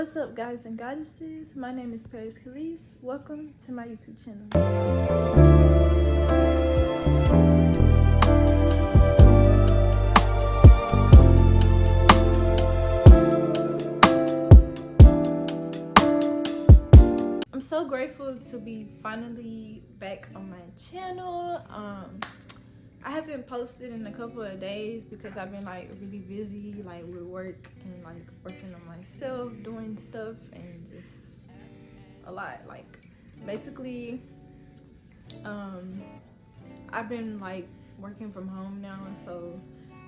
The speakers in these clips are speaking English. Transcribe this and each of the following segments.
What's up, guys and goddesses? My name is Paris Khalees. Welcome to my YouTube channel. I'm so grateful to be finally back on my channel. I haven't posted in a couple of days because I've been like really busy like with work and like working on myself, doing stuff, and just a lot. Like basically I've been like working from home now, so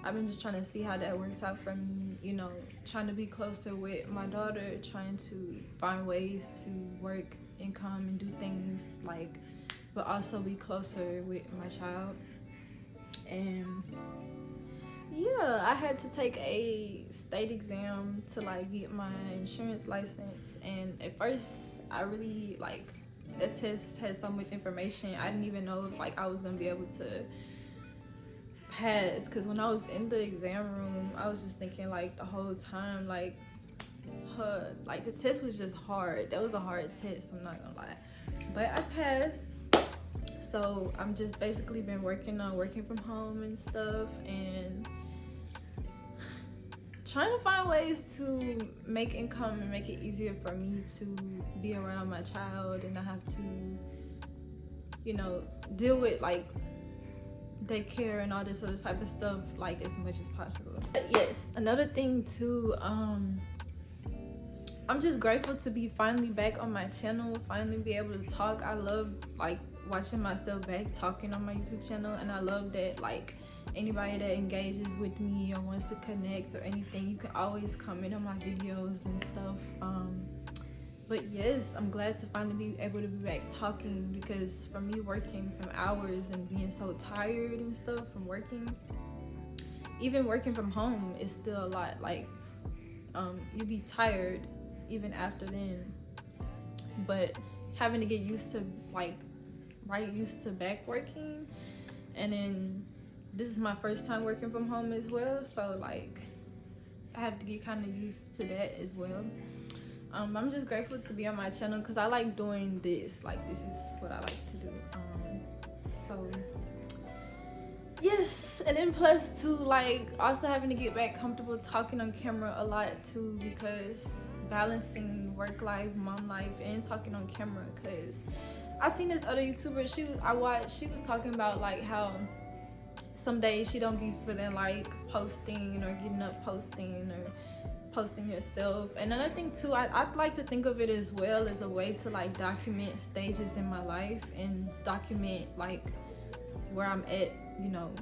I've been just trying to see how that works out for me, you know, trying to be closer with my daughter, trying to find ways to work, income, and do things like, but also be closer with my child. And yeah, I had to take a state exam to like get my insurance license, and at first I really like that test had so much information. I didn't even know if like I was gonna be able to pass, because when I was in the exam room I was just thinking like the whole time like the test was just hard. That was a hard test, I'm not gonna lie, but I passed. So I'm just basically been working from home and stuff, and trying to find ways to make income and make it easier for me to be around my child and not have to, you know, deal with like daycare and all this other type of stuff like as much as possible. But yes, another thing too, I'm just grateful to be finally back on my channel, finally be able to talk. I love like watching myself back talking on my YouTube channel, and I love that like anybody that engages with me or wants to connect or anything, you can always comment on my videos and stuff. But yes, I'm glad to finally be able to be back talking, because for me, working from hours and being so tired and stuff from working, even working from home is still a lot. Like you be tired even after then, but having to get used to like used to back working, and then this is my first time working from home as well, so like I have to get kind of used to that as well. I'm just grateful to be on my channel because I like doing this. Like this is what I like to do. So yes, and then plus too, like also having to get back comfortable talking on camera a lot too, because balancing work life, mom life, and talking on camera. Because I seen this other YouTuber, she was talking about like how some days she don't be feeling like posting or getting up posting or posting herself. And another thing too, I'd like to think of it as well as a way to like document stages in my life and document like where I'm at, you know,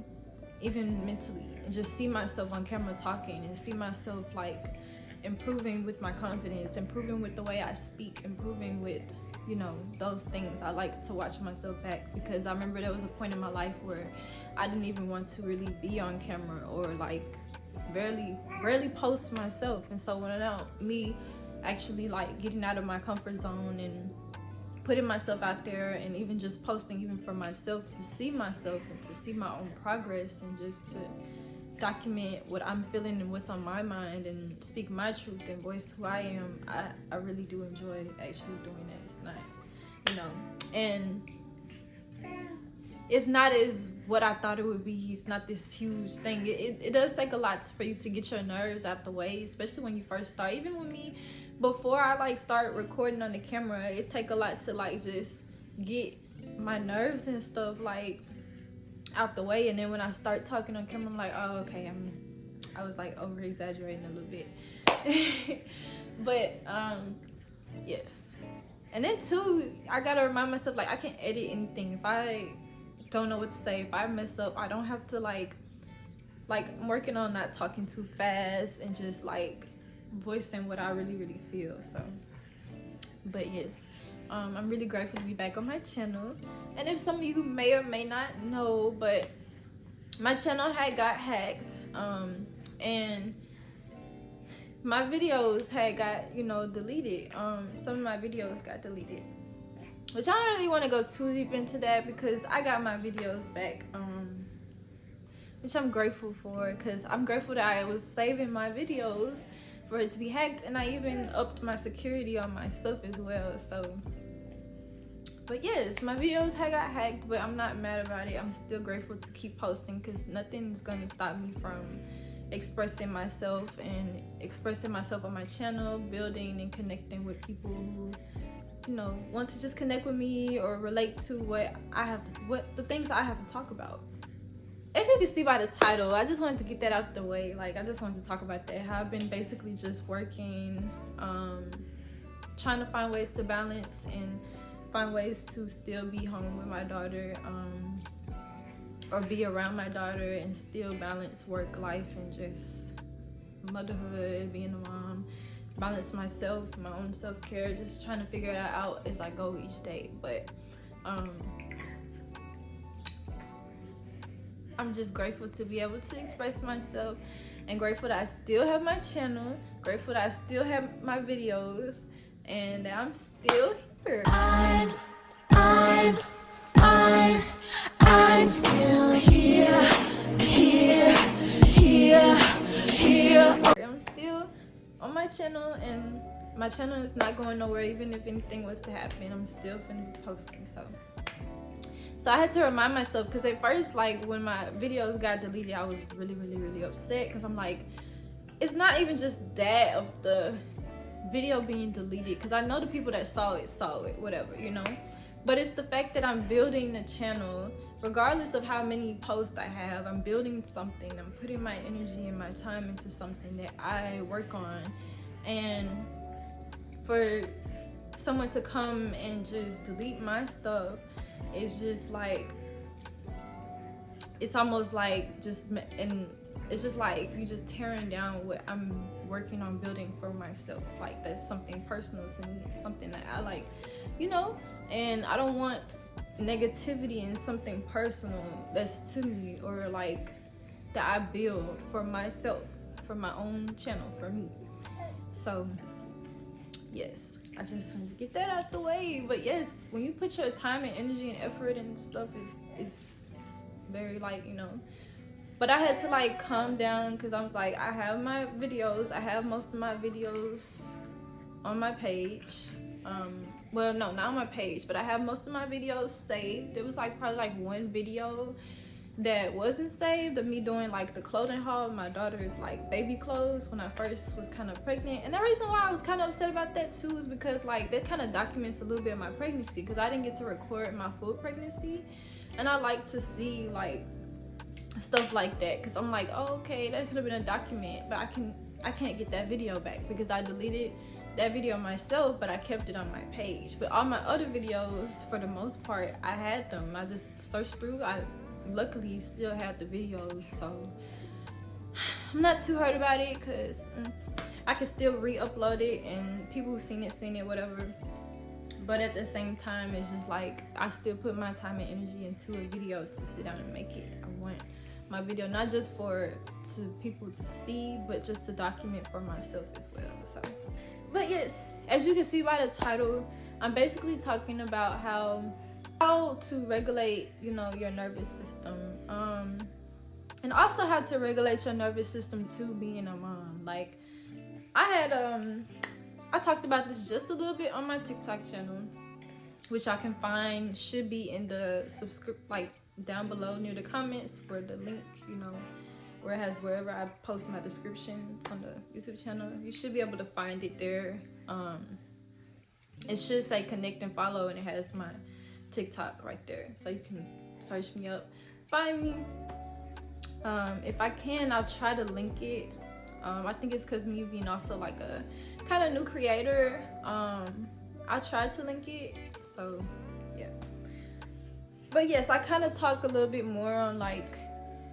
even mentally, and just see myself on camera talking and see myself like improving with my confidence, improving with the way I speak, improving with, you know, those things. I like to watch myself back, because I remember there was a point in my life where I didn't even want to really be on camera, or like rarely post myself. And so when me actually like getting out of my comfort zone and putting myself out there, and even just posting even for myself, to see myself and to see my own progress, and just to document what I'm feeling and what's on my mind, and speak my truth and voice who I am, I really do enjoy actually doing that. It's not, you know, and it's not as what I thought it would be. It's not this huge thing. It does take a lot for you to get your nerves out the way, especially when you first start. Even with me, before I like start recording on the camera, it take a lot to like just get my nerves and stuff like out the way. And then when I start talking on camera, I'm like, oh, okay, I was like over exaggerating a little bit. But yes. And then too, I gotta remind myself like I can edit anything. If I don't know what to say, if I mess up, I don't have to like I'm working on not talking too fast and just like voicing what I really feel. So but yes, I'm really grateful to be back on my channel. And if some of you may or may not know, but my channel had got hacked, and my videos had got, you know, deleted. Some of my videos got deleted, which I don't really want to go too deep into that, because I got my videos back, which I'm grateful for, because I'm grateful that I was saving my videos for it to be hacked, and I even upped my security on my stuff as well. So, but yes, my videos got hacked, but I'm not mad about it. I'm still grateful to keep posting, because nothing's gonna stop me from expressing myself on my channel, building and connecting with people who, you know, want to just connect with me or relate to what the things I have to talk about. As you can see by the title, I just wanted to get that out the way. Like, I just wanted to talk about that, how I've been basically just working, trying to find ways to balance and find ways to still be home with my daughter, or be around my daughter and still balance work life and just motherhood, being a mom, balance myself, my own self-care, just trying to figure that out as I go each day. But I'm just grateful to be able to express myself, and grateful that I still have my channel, grateful that I still have my videos, and that I'm still here. I'm still here. I'm still on my channel, and my channel is not going nowhere. Even if anything was to happen, I'm still gonna be posting. So I had to remind myself, because at first, like, when my videos got deleted, I was really upset, because I'm like, it's not even just that of the video being deleted, because I know the people that saw it, whatever, you know. But it's the fact that I'm building the channel, regardless of how many posts I have. I'm building something. I'm putting my energy and my time into something that I work on. And for someone to come and just delete my stuff, it's just like, it's almost like it's just like you just tearing down what I'm working on building for myself. Like, that's something personal to me. It's something that I like, you know. And I don't want negativity in something personal that's to me, or like that I build for myself, for my own channel, for me. So yes, I just wanted to get that out the way. But yes, when you put your time and energy and effort and stuff, it's very, like, you know. But I had to, like, calm down, because I was like, I have my videos. I have most of my videos on my page. Well, no, not on my page, but I have most of my videos saved. There was like probably like one video that wasn't saved of me doing like the clothing haul of my daughter's like baby clothes when I first was kind of pregnant. And the reason why I was kind of upset about that too is because, like, that kind of documents a little bit of my pregnancy, because I didn't get to record my full pregnancy, and I like to see like stuff like that, because I'm like, oh, okay, that could have been a document, but I can't get that video back because I deleted that video myself, but I kept it on my page. But all my other videos, for the most part, I had them. I just searched through. I luckily still have the videos, so I'm not too hurt about it, because I can still re-upload it and people who've seen it, whatever. But at the same time, it's just like, I still put my time and energy into a video to sit down and make it. I want my video not just for people to see, but just to document for myself as well. So, but yes, as you can see by the title, I'm basically talking about how to regulate, you know, your nervous system, and also how to regulate your nervous system to being a mom. Like, I talked about this just a little bit on my TikTok channel, which y'all can find, should be in the like down below near the comments, for the link, you know, where it has wherever I post my description on the YouTube channel. You should be able to find it there. It should say connect and follow, and it has my TikTok right there, so you can search me up, find me. If I can, I'll try to link it. I think it's because me being also like a kind of new creator, I tried to link it, so yeah. But yes, I kind of talk a little bit more on like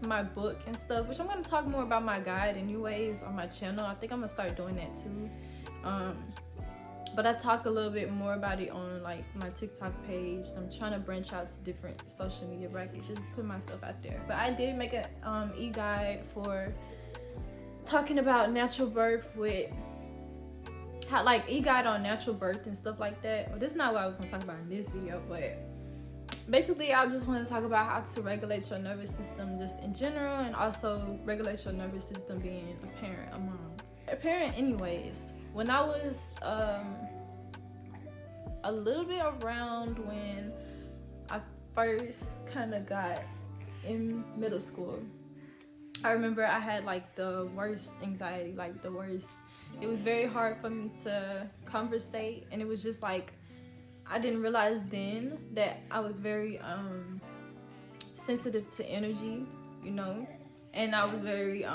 my book and stuff, which I'm going to talk more about my guide anyways on my channel. I think I'm gonna start doing that too. But I talk a little bit more about it on like my TikTok page. I'm trying to branch out to different social media brackets, just put myself out there. But I did make a e-guide for talking about natural birth, with how, like, e-guide on natural birth and stuff like that. Well, this is not what I was going to talk about in this video, but basically I just want to talk about how to regulate your nervous system just in general, and also regulate your nervous system being a parent, a mom. parent anyways. When I was a little bit around when I first kind of got in middle school, I remember I had like the worst anxiety, like the worst. It was very hard for me to conversate, and it was just like I didn't realize then that I was very sensitive to energy, you know, and I was very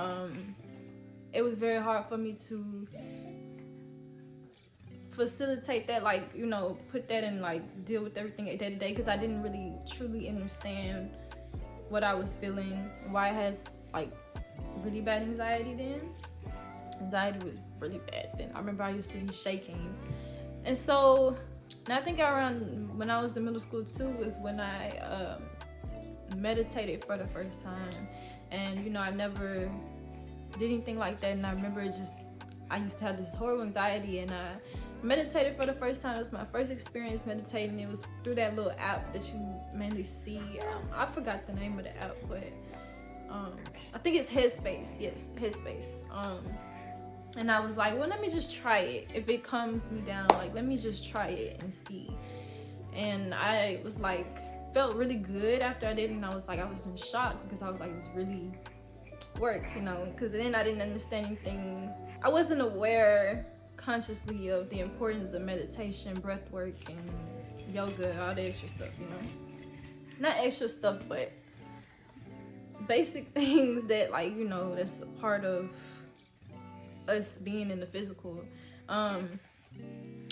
it was very hard for me to facilitate that, like, you know, put that in, like, deal with everything day to day, because I didn't really truly understand what I was feeling, why I had like really bad anxiety then. Anxiety was really bad then. I remember I used to be shaking. And so, and I think around when I was in middle school too was when I meditated for the first time. And, you know, I never did anything like that. And I remember I used to have this horrible anxiety, and I meditated for the first time. It was my first experience meditating. It was through that little app that you mainly see. I forgot the name of the app, but I think it's Headspace. Yes, Headspace. And I was like, well, let me just try it. If it calms me down, like, let me just try it and see. And I was like, felt really good after I did it. And I was in shock, because I was like, this really works, you know, because then I didn't understand anything. I wasn't aware consciously of the importance of meditation, breath work, and yoga, all the extra stuff, you know. Not extra stuff, but basic things that, like, you know, that's a part of us being in the physical. I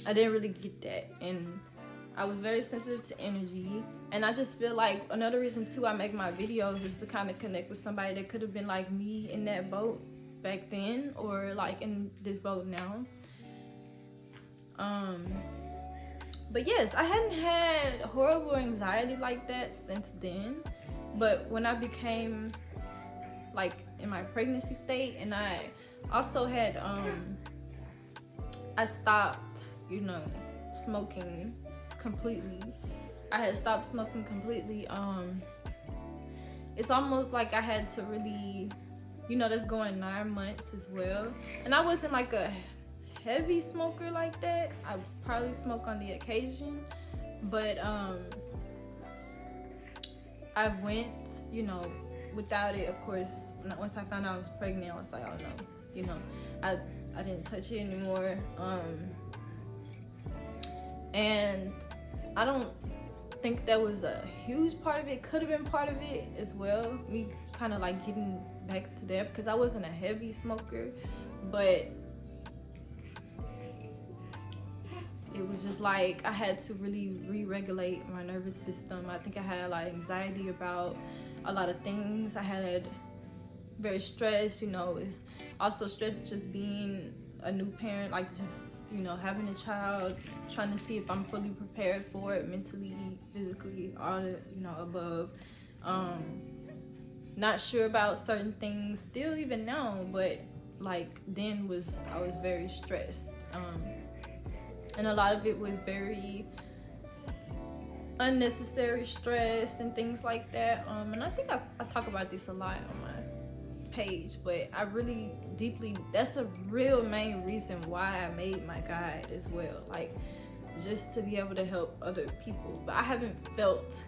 didn't really get that, and I was very sensitive to energy. And I just feel like another reason too I make my videos is to kind of connect with somebody that could have been like me in that boat back then, or like in this boat now. But yes, I hadn't had horrible anxiety like that since then. But when I became like in my pregnancy state, and I also had I stopped, you know, smoking completely. I had stopped smoking completely. It's almost like I had to really, you know, that's going 9 months as well. And I wasn't like a heavy smoker like that. I probably smoke on the occasion, but I went, you know, without it. Of course, once I found out I was pregnant, I was like, oh no, you know, I didn't touch it anymore. And I don't think that was a huge part of it. Could have been part of it as well, me kind of like getting back to that, because I wasn't a heavy smoker, but it was just like I had to really re-regulate my nervous system. I think I had a lot of anxiety about a lot of things. I had very stressed, you know. It's also stress just being a new parent, like just, you know, having a child, trying to see if I'm fully prepared for it mentally, physically, all the, you know, above. Not sure about certain things still even now, but like then I was very stressed. And a lot of it was very unnecessary stress and things like that. And I think I talk about this a lot on my page, but I really deeply, that's a real main reason why I made my guide as well, like just to be able to help other people. But I haven't felt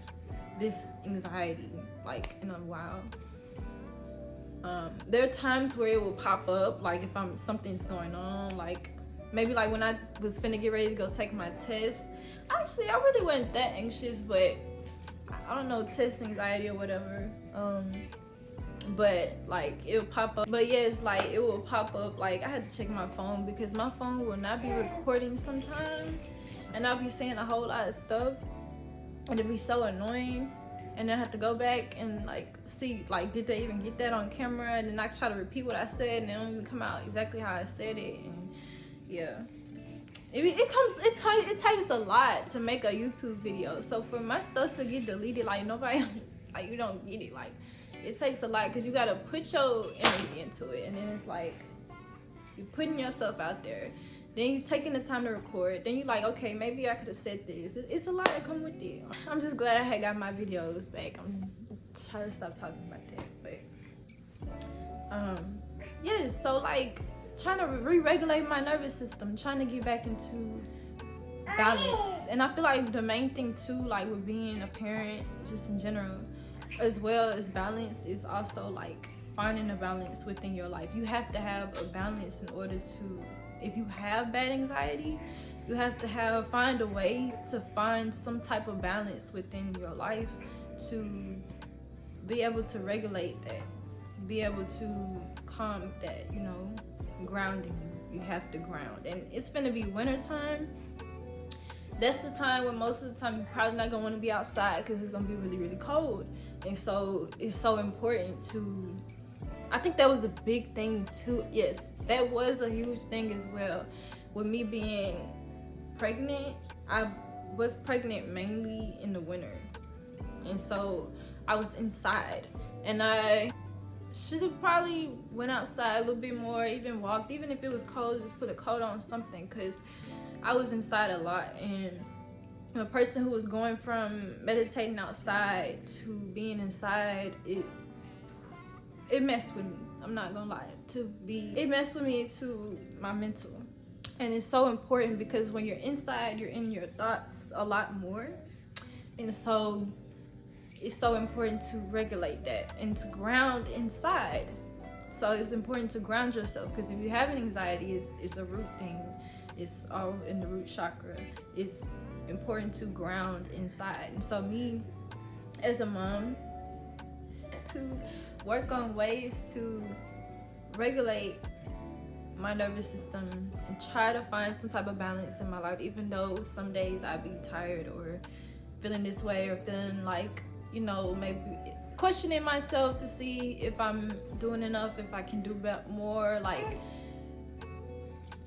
this anxiety like in a while. There are times where it will pop up, like if something's going on, like maybe like when I was finna get ready to go take my test. Actually, I really wasn't that anxious, but I don't know, test anxiety or whatever. But like it'll pop up. But yes, like it will pop up. Like I had to check my phone, because my phone will not be recording sometimes, and I'll be saying a whole lot of stuff, and it'd be so annoying. And then I have to go back and like see, like, did they even get that on camera? And then I try to repeat what I said, and it don't even come out exactly how I said it. And yeah, it takes a lot to make a YouTube video. So for my stuff to get deleted, like nobody else, like you don't get it. Like it takes a lot, because you gotta put your energy into it, and then it's like you're putting yourself out there. Then you taking the time to record. Then you like, okay, maybe I could have said this. It's a lot that come with it. I'm just glad I had got my videos back. I'm trying to stop talking about that, but yeah. So like trying to re-regulate my nervous system, trying to get back into balance. And I feel like the main thing too, like with being a parent, just in general, as well as balance, is also like finding a balance within your life. You have to have a balance in order to, if you have bad anxiety, you have to find a way to find some type of balance within your life to be able to regulate that, be able to calm that, you know, grounding. You have to ground. And it's gonna be winter time. That's the time when most of the time you're probably not gonna want to be outside because it's gonna be really, really cold. And so it's so important to, I think that was a big thing too. Yes, that was a huge thing as well. With me being pregnant, I was pregnant mainly in the winter. And so I was inside, and I should have probably went outside a little bit more, even walked, even if it was cold, just put a coat on, something, because I was inside a lot. And a person who was going from meditating outside to being inside, it messed with me. I'm not gonna lie. It messed with me to my mental. And it's so important because when you're inside, you're in your thoughts a lot more. And so it's so important to regulate that and to ground inside. So it's important to ground yourself, because if you have an anxiety, it's a root thing. It's all in the root chakra. It's important to ground inside. And so me, as a mom, to work on ways to regulate my nervous system and try to find some type of balance in my life, even though some days I'd be tired or feeling this way, or feeling like, you know, maybe questioning myself to see if I'm doing enough, if I can do more, like,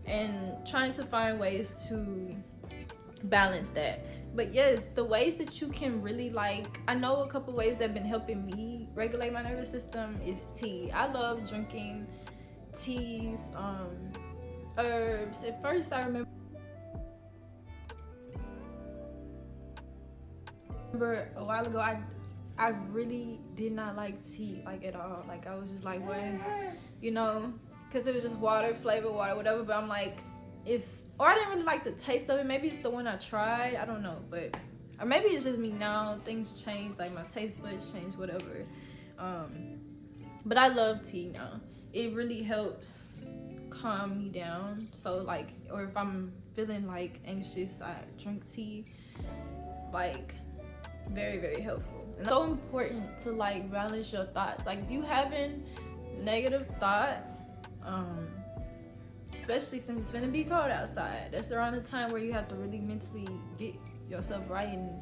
and trying to find ways to balance that. But yes, the ways that you can really, like, I know a couple ways that have been helping me regulate my nervous system is tea. I love drinking teas, herbs. At first I remember a while ago, I really did not like tea, like, at all. Like, I was just like, what, you know, because it was just water, flavored water, whatever. But I'm like, or I didn't really like the taste of it. Maybe it's the one I tried, I don't know. But, or maybe it's just me now, things change, like my taste buds change, whatever. But I love tea now. It really helps calm me down. So, like, or if I'm feeling like anxious, I drink tea. Like, very, very helpful. And it's so important to, like, balance your thoughts. Like, if you having negative thoughts, especially since it's gonna be cold outside, that's around the time where you have to really mentally get yourself right. And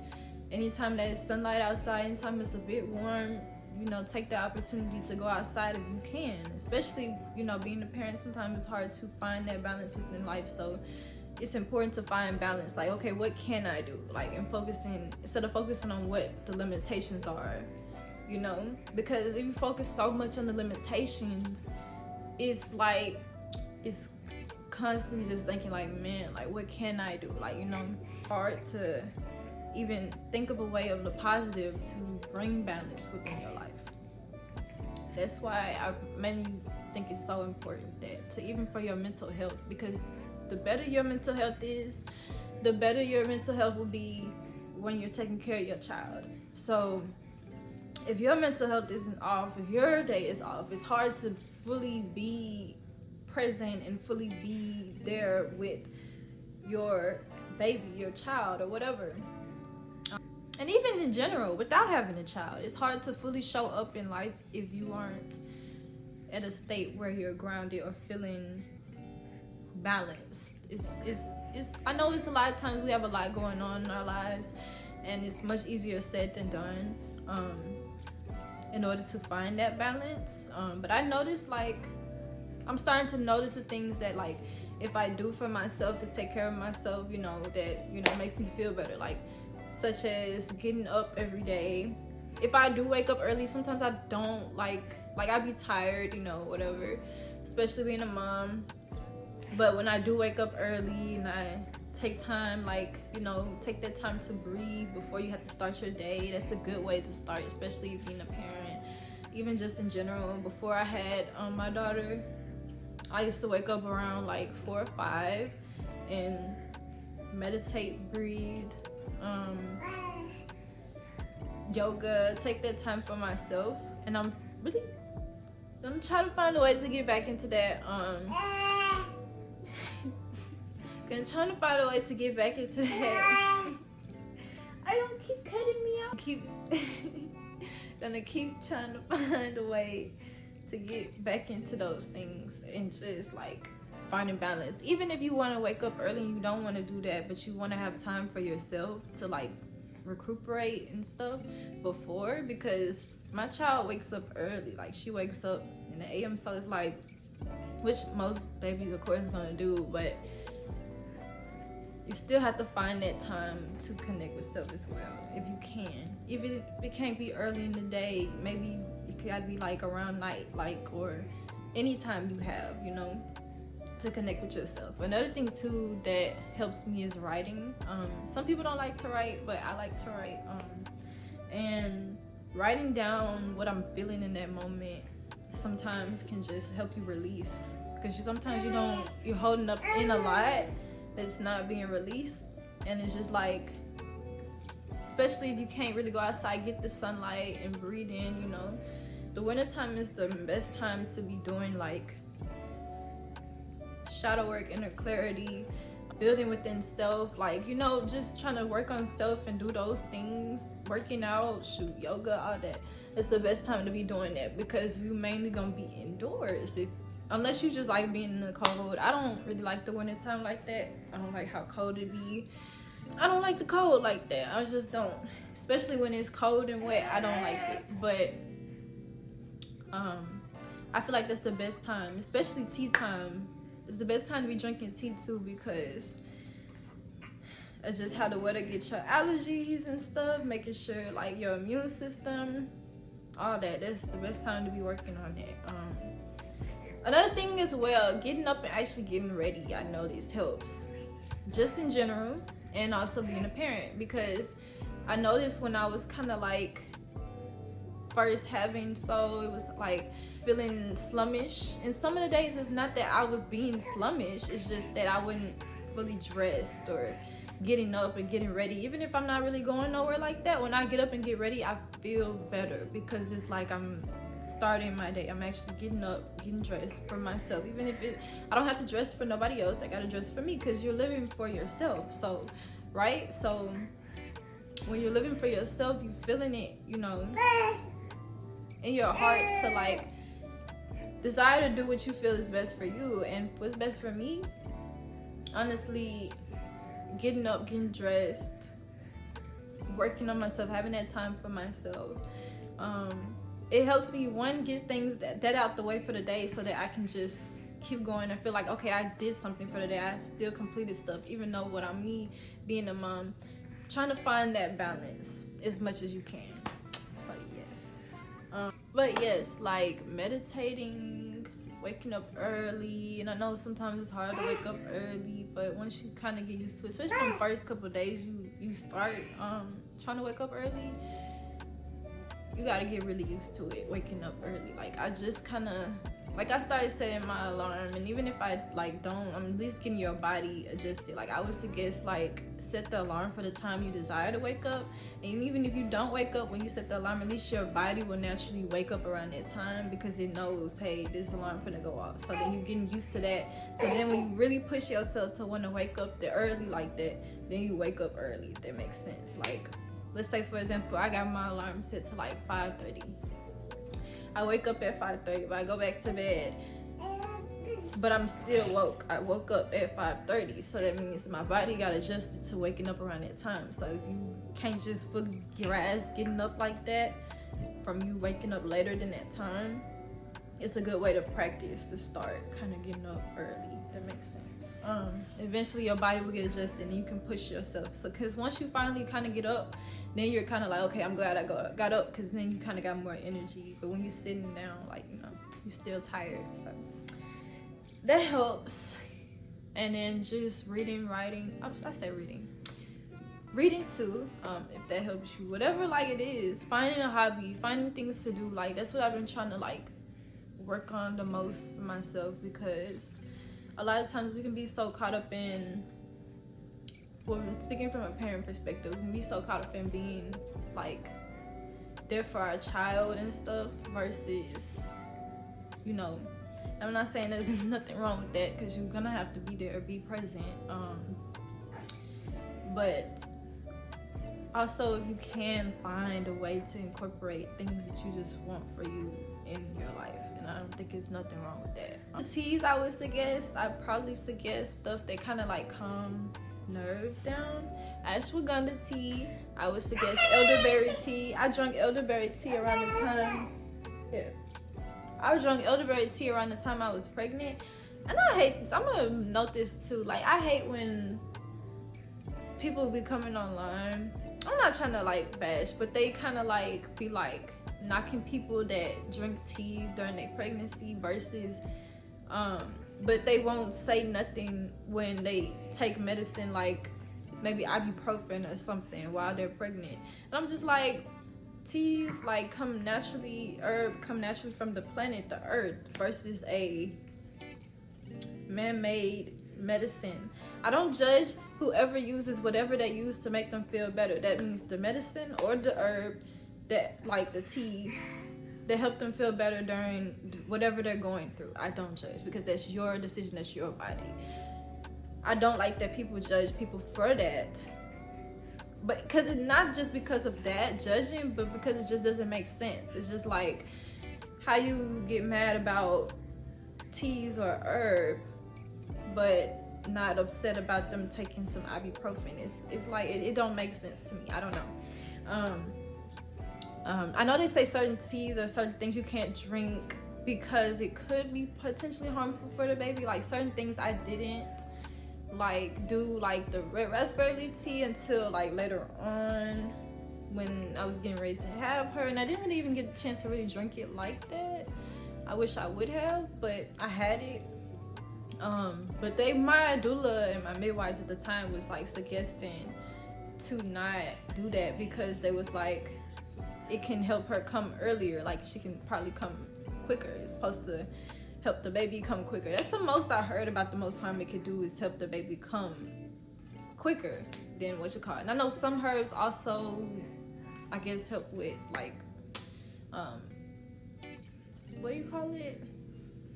anytime there's sunlight outside, anytime it's a bit warm, you know, take the opportunity to go outside if you can. Especially, you know, being a parent, sometimes it's hard to find that balance within life. So it's important to find balance. Like, okay, what can I do? Like, and focusing, instead of focusing on what the limitations are, you know? Because if you focus so much on the limitations, it's like, it's constantly just thinking like, man, like, what can I do? Like, you know, hard to even think of a way of the positive to bring balance within your life. That's why I mainly think it's so important that to, even for your mental health, because the better your mental health is, the better your mental health will be when you're taking care of your child. So if your mental health isn't off, if your day is off, it's hard to fully be present and fully be there with your baby, your child, or whatever. And even in general, without having a child, it's hard to fully show up in life if you aren't at a state where you're grounded or feeling balanced. I know it's a lot of times we have a lot going on in our lives, and it's much easier said than done in order to find that balance. But I noticed, like, I'm starting to notice the things that, like, if I do for myself to take care of myself, you know, that, you know, makes me feel better. Like, such as getting up every day. If I do wake up early, sometimes I don't like I be tired, you know, whatever, especially being a mom. But when I do wake up early and I take time, like, you know, take that time to breathe before you have to start your day, that's a good way to start, especially being a parent. Even just in general, before I had my daughter, I used to wake up around like 4 or 5 and meditate, breathe, yoga, take that time for myself. And I'm trying to find a way to get back into that. Trying to find a way to get back into that. I don't keep cutting me out. Gonna keep trying to find a way to get back into those things and just like finding balance. Even if you want to wake up early and you don't want to do that, but you want to have time for yourself to like recuperate and stuff before, because my child wakes up early. Like she wakes up in the AM, so it's like, which most babies of course gonna do, but you still have to find that time to connect with self as well, if you can. Even if it can't be early in the day, maybe it gotta be like around night, like, or anytime you have, you know, to connect with yourself. Another thing too that helps me is writing. Some people don't like to write, but I like to write. And writing down what I'm feeling in that moment sometimes can just help you release, because sometimes you're holding up in a lot that's not being released, and it's just like, especially if you can't really go outside, get the sunlight and breathe in, you know. The wintertime is the best time to be doing like shadow work, inner clarity, building within self, like, you know, just trying to work on self and do those things, working out, shoot, yoga, all that. It's the best time to be doing that, because you mainly gonna be indoors unless you just like being in the cold. I don't really like the winter time like that. I don't like how cold it be. I don't like the cold like that. I just don't. Especially when it's cold and wet, I don't like it. But I feel like that's the best time, especially tea time. It's the best time to be drinking tea too, because it's just how the weather gets your allergies and stuff, making sure like your immune system, all that. That's the best time to be working on that. Another thing as well, getting up and actually getting ready, I know this helps, just in general, and also being a parent, because I noticed when I was kind of like first having, so it was like feeling slummish, and some of the days it's not that I was being slummish, it's just that I wasn't fully dressed or getting up and getting ready. Even if I'm not really going nowhere like that, when I get up and get ready, I feel better, because it's like I'm starting my day. I'm actually getting up, getting dressed for myself. Even if I don't have to dress for nobody else, I gotta dress for me, because you're living for yourself. So, right? So when you're living for yourself, you feeling it, you know, in your heart to like desire to do what you feel is best for you. And what's best for me, honestly, getting up, getting dressed, working on myself, having that time for myself. It helps me, one, get things that out the way for the day, so that I can just keep going and feel like, okay, I did something for the day. I still completed stuff, even though what I'm me being a mom, trying to find that balance as much as you can. So yes, but yes, like meditating, waking up early. And I know sometimes it's hard to wake up early, but once you kind of get used to it, especially the first couple of days you start trying to wake up early, you gotta get really used to it, waking up early. Like I just kind of, like I started setting my alarm, and even if I like don't, I'm at least getting your body adjusted. Like I would suggest like set the alarm for the time you desire to wake up, and even if you don't wake up when you set the alarm, at least your body will naturally wake up around that time, because it knows, hey, this alarm finna go off. So then you're getting used to that. So then when you really push yourself to want to wake up the early like that, then you wake up early, if that makes sense. Like let's say for example, I got my alarm set to like 5:30. I wake up at 5:30, but I go back to bed, but I'm still woke. I woke up at 5:30, so that means my body got adjusted to waking up around that time. So if you can't just fully grasp getting up like that from you waking up later than that time, it's a good way to practice to start kind of getting up early. That makes sense. Eventually your body will get adjusted and you can push yourself. So because once you finally kind of get up, then you're kind of like, okay, I'm glad I got up, because then you kind of got more energy. But when you're sitting down, like, you know, you're still tired. So that helps. And then just reading, writing. I say reading too, if that helps you. Whatever like it is, finding a hobby, finding things to do. Like that's what I've been trying to like work on the most for myself, because a lot of times we can be so caught up in, well, speaking from a parent perspective, we can be so caught up in being like there for our child and stuff versus, you know, I'm not saying there's nothing wrong with that, because you're gonna have to be there, be present, but also if you can find a way to incorporate things that you just want for you in your life, and I don't think there's nothing wrong with that. The teas I would suggest, I'd probably suggest stuff that kind of like calm nerves down. Ashwagandha tea, I would suggest elderberry tea. I drank elderberry tea around the time, I drank elderberry tea around the time I was pregnant. And I hate this, I'm gonna note this too, like I hate when people be coming online, I'm not trying to like bash, but they kind of like be like knocking people that drink teas during their pregnancy versus but they won't say nothing when they take medicine like maybe ibuprofen or something while they're pregnant. And I'm just like, teas like come naturally from the planet, the earth, versus a man-made medicine. I don't judge whoever uses whatever they use to make them feel better. That means the medicine or the herb, that like the tea that help them feel better during whatever they're going through. I don't judge, because that's your decision, that's your body. I don't like that people judge people for that, but because it's not just because of that judging, but because it just doesn't make sense. It's just like how you get mad about teas or herb but not upset about them taking some ibuprofen. It's like it don't make sense to me. I don't know. I know they say certain teas or certain things you can't drink because it could be potentially harmful for the baby. Like certain things I didn't like do, like the red raspberry leaf tea, until like later on when I was getting ready to have her, and I didn't really even get the chance to really drink it like that. I wish I would have, but I had it. But my doula and my midwives at the time was like suggesting to not do that, because they was like, it can help her come earlier, like she can probably come quicker. It's supposed to help the baby come quicker. That's the most I heard about the most harm it could do, is help the baby come quicker than what you call it. And I know some herbs also, I guess, help with like what do you call it,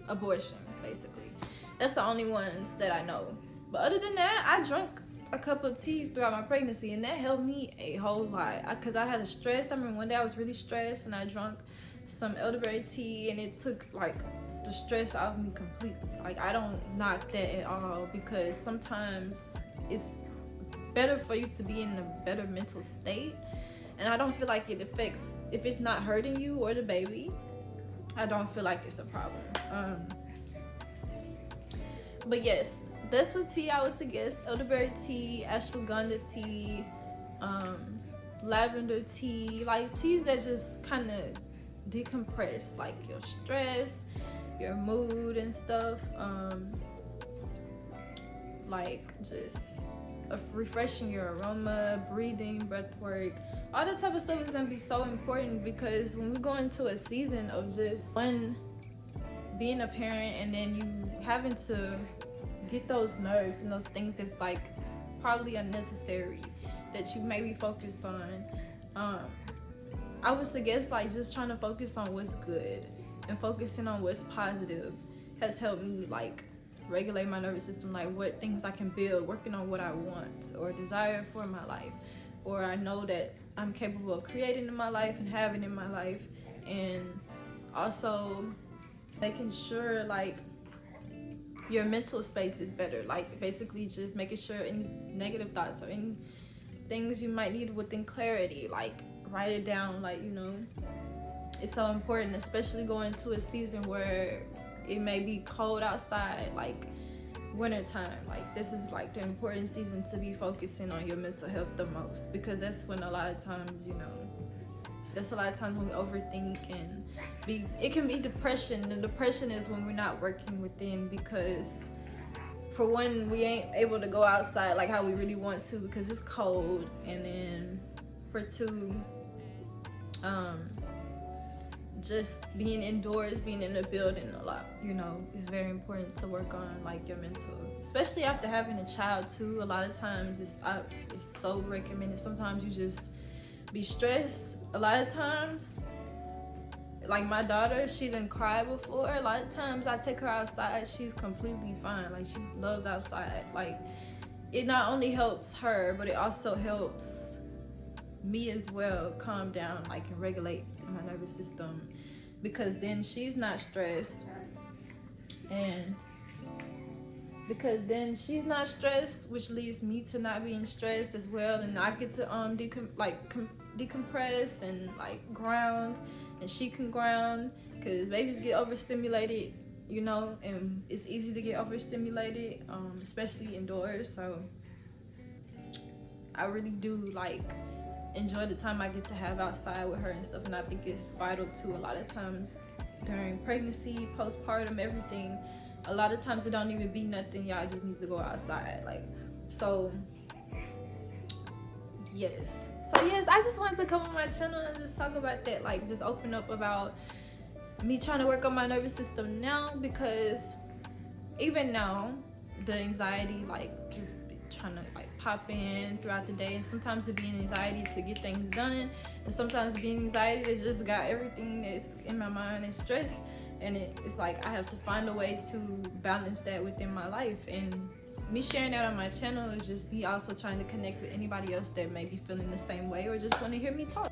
abortion, basically. That's the only ones that I know. But other than that, I drank a couple of teas throughout my pregnancy, and that helped me a whole lot, because I had a stress. I remember one day I was really stressed and I drank some elderberry tea, and it took like the stress out of me completely. Like I don't knock that at all, because sometimes it's better for you to be in a better mental state, and I don't feel like it affects, if it's not hurting you or the baby, I don't feel like it's a problem. But yes, that's what tea I would suggest: elderberry tea, ashwagandha tea, lavender tea, like teas that just kind of decompress like your stress, your mood and stuff, like just refreshing your aroma, breathing, breath work, all that type of stuff is gonna be so important, because when we go into a season of just being a parent, and then you having to get those nerves and those things that's like probably unnecessary that you may be focused on, I would suggest like just trying to focus on what's good and focusing on what's positive has helped me like regulate my nervous system, like what things I can build, working on what I want or desire for my life, or I know that I'm capable of creating in my life and having in my life. And also making sure like your mental space is better, like basically just making sure any negative thoughts or any things you might need within clarity, like write it down. Like, you know, it's so important, especially going to a season where it may be cold outside, like wintertime. Like this is like the important season to be focusing on your mental health the most, because that's when a lot of times, you know, that's a lot of times when we overthink, and it can be depression. And depression is when we're not working within, because for one, we ain't able to go outside like how we really want to because it's cold, and then for two, just being indoors, being in a building a lot, you know, it's very important to work on like your mental, especially after having a child too. A lot of times it's so recommended. Sometimes you just be stressed. A lot of times, like my daughter, she didn't cry before. A lot of times I take her outside, she's completely fine. Like, she loves outside. Like, it not only helps her, but it also helps me as well calm down, like, and regulate my nervous system, because then she's not stressed, and because then she's not stressed, which leads me to not being stressed as well, and I get to decompress and like ground, and she can ground, because babies get overstimulated, you know, and it's easy to get overstimulated, especially indoors. So I really do like enjoy the time I get to have outside with her and stuff, and I think it's vital too. A lot of times during pregnancy, postpartum, everything, a lot of times it don't even be nothing, y'all just need to go outside. Like, so yes, I just wanted to come on my channel and just talk about that, like just open up about me trying to work on my nervous system now, because even now the anxiety like just trying to like pop in throughout the day, and sometimes it be an anxiety to get things done, and sometimes it be an anxiety that just got everything that's in my mind and stress, and it's like I have to find a way to balance that within my life. And me sharing that on my channel is just me also trying to connect with anybody else that may be feeling the same way or just want to hear me talk.